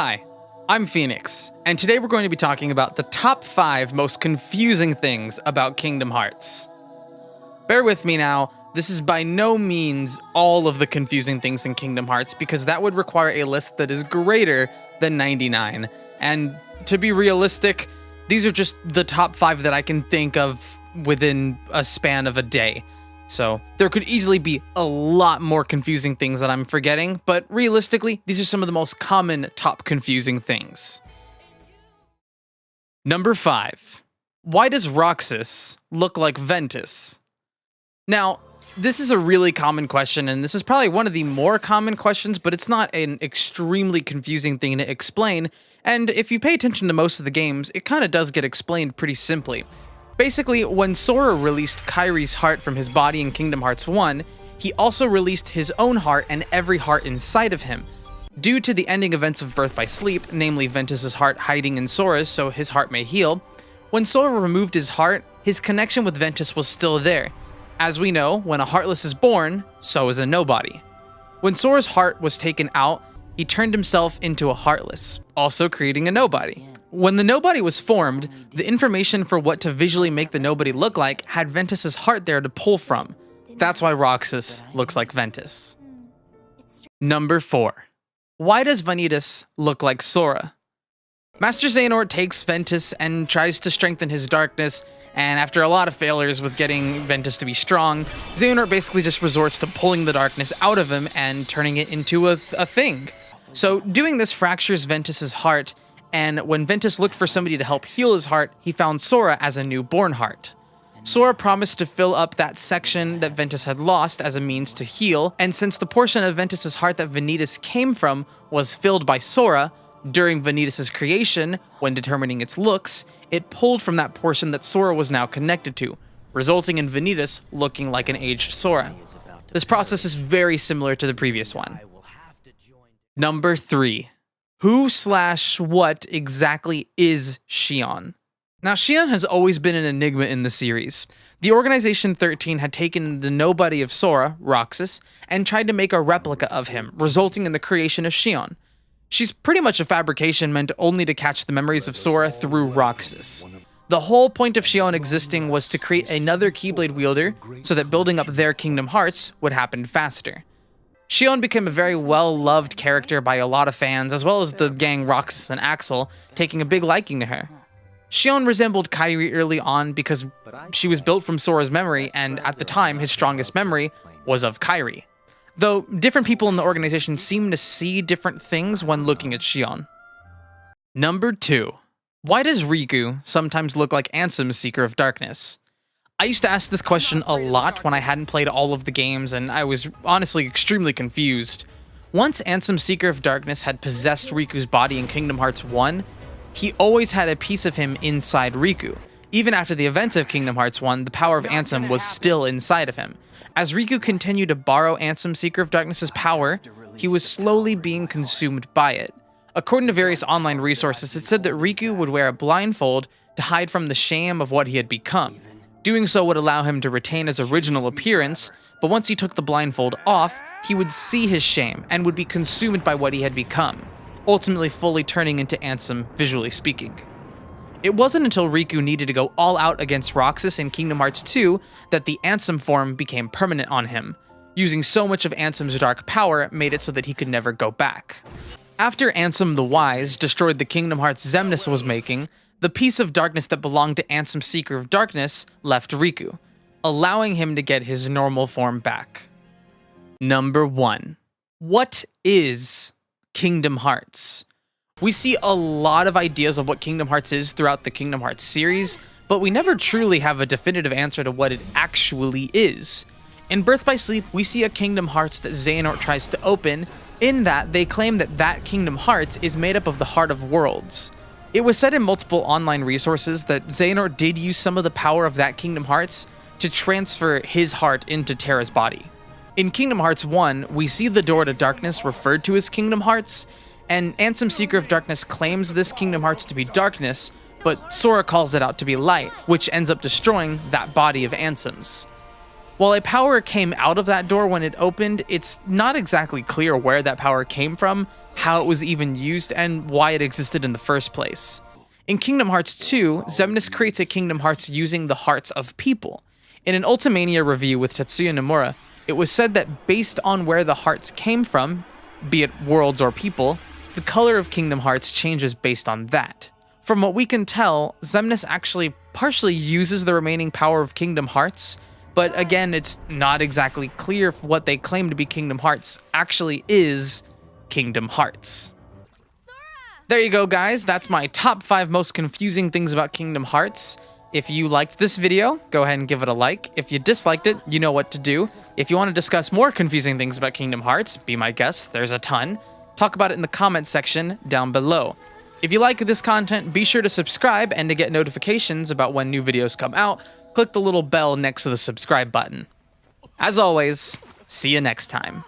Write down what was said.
Hi, I'm Phoenix, and today we're going to be talking about the top 5 most confusing things about Kingdom Hearts. Bear with me now, this is by no means all of the confusing things in Kingdom Hearts, because that would require a list that is greater than 99, and to be realistic, these are just the top 5 that I can think of within a span of a day. So there could easily be a lot more confusing things that I'm forgetting, but realistically, these are some of the most common top confusing things. Number 5. Why does Roxas look like Ventus? Now, this is a really common question, and this is probably one of the more common questions, but it's not an extremely confusing thing to explain, and if you pay attention to most of the games, it kind of does get explained pretty simply. Basically, when Sora released Kairi's heart from his body in Kingdom Hearts 1, he also released his own heart and every heart inside of him. Due to the ending events of Birth by Sleep, namely Ventus's heart hiding in Sora's so his heart may heal, when Sora removed his heart, his connection with Ventus was still there. As we know, when a Heartless is born, so is a nobody. When Sora's heart was taken out, he turned himself into a Heartless, also creating a nobody. When the nobody was formed, the information for what to visually make the nobody look like had Ventus's heart there to pull from. That's why Roxas looks like Ventus. Number 4. Why does Vanitas look like Sora? Master Xehanort takes Ventus and tries to strengthen his darkness, and after a lot of failures with getting Ventus to be strong, Xehanort basically just resorts to pulling the darkness out of him and turning it into a thing. So doing this fractures Ventus's heart, and when Ventus looked for somebody to help heal his heart, he found Sora as a newborn heart. Sora promised to fill up that section that Ventus had lost as a means to heal, and since the portion of Ventus's heart that Vanitas came from was filled by Sora, during Vanitas' creation, when determining its looks, it pulled from that portion that Sora was now connected to, resulting in Vanitas looking like an aged Sora. This process is very similar to the previous one. Number 3. Who/what exactly is Xion? Now, Xion has always been an enigma in the series. The Organization 13 had taken the nobody of Sora, Roxas, and tried to make a replica of him, resulting in the creation of Xion. She's pretty much a fabrication meant only to catch the memories of Sora through Roxas. The whole point of Xion existing was to create another Keyblade wielder so that building up their Kingdom Hearts would happen faster. Xion became a very well-loved character by a lot of fans, as well as the gang Roxas and Axel, taking a big liking to her. Xion resembled Kairi early on because she was built from Sora's memory, and at the time, his strongest memory was of Kairi. Though different people in the organization seem to see different things when looking at Xion. Number 2. Why does Riku sometimes look like Ansem's Seeker of Darkness? I used to ask this question a lot when I hadn't played all of the games, and I was honestly extremely confused. Once Ansem's Seeker of Darkness had possessed Riku's body in Kingdom Hearts 1, he always had a piece of him inside Riku. Even after the events of Kingdom Hearts 1, the power of Ansem was still inside of him. As Riku continued to borrow Ansem's Seeker of Darkness's power, he was slowly being consumed by it. According to various online resources, it said that Riku would wear a blindfold to hide from the shame of what he had become. Doing so would allow him to retain his original appearance, but once he took the blindfold off, he would see his shame and would be consumed by what he had become, ultimately fully turning into Ansem, visually speaking. It wasn't until Riku needed to go all out against Roxas in Kingdom Hearts 2 that the Ansem form became permanent on him. Using so much of Ansem's dark power made it so that he could never go back. After Ansem the Wise destroyed the Kingdom Hearts Xemnas was making, the piece of darkness that belonged to Ansem's Seeker of Darkness left Riku, allowing him to get his normal form back. Number 1. What is Kingdom Hearts? We see a lot of ideas of what Kingdom Hearts is throughout the Kingdom Hearts series, but we never truly have a definitive answer to what it actually is. In Birth by Sleep, we see a Kingdom Hearts that Xehanort tries to open, in that they claim that Kingdom Hearts is made up of the Heart of Worlds. It was said in multiple online resources that Xehanort did use some of the power of that Kingdom Hearts to transfer his heart into Terra's body. In Kingdom Hearts 1, we see the Door to Darkness referred to as Kingdom Hearts, and Ansem Seeker of Darkness claims this Kingdom Hearts to be darkness, but Sora calls it out to be light, which ends up destroying that body of Ansem's. While a power came out of that door when it opened, it's not exactly clear where that power came from, how it was even used, and why it existed in the first place. In Kingdom Hearts 2, Xemnas creates a Kingdom Hearts using the hearts of people. In an Ultimania review with Tetsuya Nomura, it was said that based on where the hearts came from, be it worlds or people, the color of Kingdom Hearts changes based on that. From what we can tell, Xemnas actually partially uses the remaining power of Kingdom Hearts, but again, it's not exactly clear if what they claim to be Kingdom Hearts actually is Kingdom Hearts. There you go, guys. That's my top 5 most confusing things about Kingdom Hearts. If you liked this video, go ahead and give it a like. If you disliked it, you know what to do. If you want to discuss more confusing things about Kingdom Hearts, be my guest. There's a ton. Talk about it in the comments section down below. If you like this content, be sure to subscribe, and to get notifications about when new videos come out, click the little bell next to the subscribe button. As always, see you next time.